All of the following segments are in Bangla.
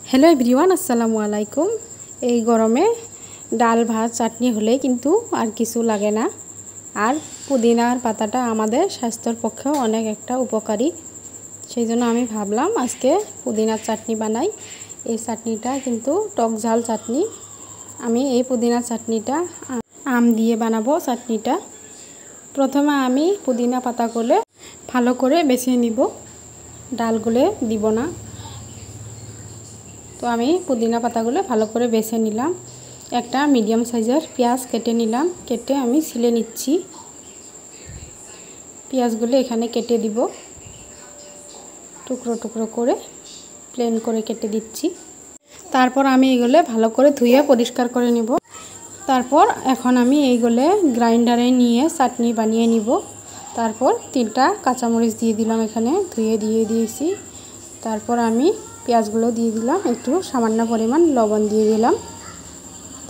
হ্যালো এভরিওয়ান, আসসালামু আলাইকুম। এই গরমে ডাল ভাত চাটনি হলে কিন্তু আর কিছু লাগে না। আর পুদিনার পাতাটা আমাদের স্বাস্থ্যের পক্ষেও অনেক একটা উপকারী। সেই জন্য আমি ভাবলাম আজকে পুদিনার চাটনি বানাই। এই চাটনিটা কিন্তু টক ঝাল চাটনি। আমি এই পুদিনার চাটনিটা আম দিয়ে বানাবো। চাটনিটা প্রথমে আমি পুদিনা পাতাগুলো ভালো করে বেছে নিব, ডালগুলো দিব না। তো আমি পুদিনা পাতাগুলো ভালো করে বেছে নিলাম। একটা মিডিয়াম সাইজের পেঁয়াজ কেটে নিলাম, কেটে আমি ছিলে নিচ্ছি। পেঁয়াজগুলো এখানে কেটে দিব, টুকরো টুকরো করে প্লেন করে কেটে দিচ্ছি। তারপর আমি এইগুলো ভালো করে ধুয়ে পরিষ্কার করে নিব। তারপর এখন আমি এইগুলো গ্রাইন্ডারে নিয়ে চাটনি বানিয়ে নিব। তারপর 3টা কাঁচামরিচ দিয়ে দিলাম, এখানে ধুয়ে দিয়ে দিয়েছি। তারপর আমি পেঁয়াজগুলো দিয়ে দিলাম, একটু সামান্য পরিমাণ লবণ দিয়ে দিলাম।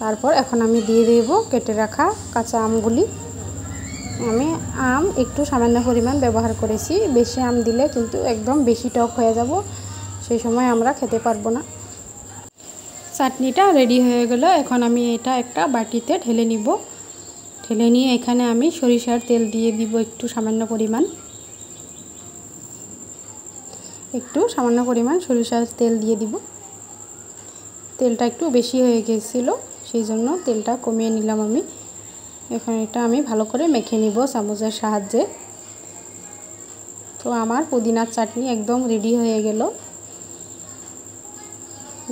তারপর এখন আমি দিয়ে দেব কেটে রাখা কাঁচা আমগুলি। আমি আম একটু সামান্য পরিমাণ ব্যবহার করেছি, বেশি আম দিলে কিন্তু একদম বেশি টক হয়ে যাব, সেই সময় আমরা খেতে পারবো না। চাটনিটা রেডি হয়ে গেল। এখন আমি এটা একটা বাটিতে ঢেলে নিব। ঢেলে নিয়ে এখানে আমি সরিষার তেল দিয়ে দিব একটু সামান্য পরিমাণ সরিষার তেল দিয়ে দিব। তেলটা একটু বেশি হয়ে গিয়েছিল, সেই জন্য তেলটা কমিয়ে নিলাম আমি। এখন এটা আমি ভালো করে মেখে নিব চামচের সাহায্যে। তো আমার পুদিনার চাটনি একদম রেডি হয়ে গেল।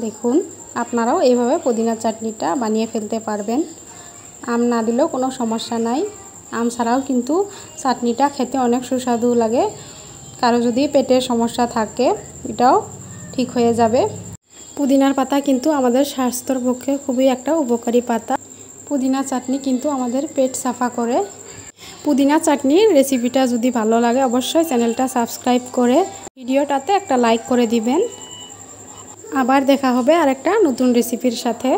দেখুন, আপনারাও এইভাবে পুদিনার চাটনিটা বানিয়ে ফেলতে পারবেন। আম না দিলেও কোনো সমস্যা নাই, আম ছাড়াও কিন্তু চাটনিটা খেতে অনেক সুস্বাদু লাগে। কারো যদি পেটের সমস্যা থাকে এটাও ঠিক হয়ে যাবে। পুদিনার পাতা কিন্তু আমাদের স্বাস্থ্যের পক্ষে খুবই একটা উপকারী পাতা। পুদিনা চাটনি কিন্তু আমাদের পেট সাফা করে। পুদিনা চাটনির রেসিপিটা যদি ভালো লাগে অবশ্যই চ্যানেলটা সাবস্ক্রাইব করে ভিডিওটাতে একটা লাইক করে দিবেন। আবার দেখা হবে আরেকটা নতুন রেসিপির সাথে।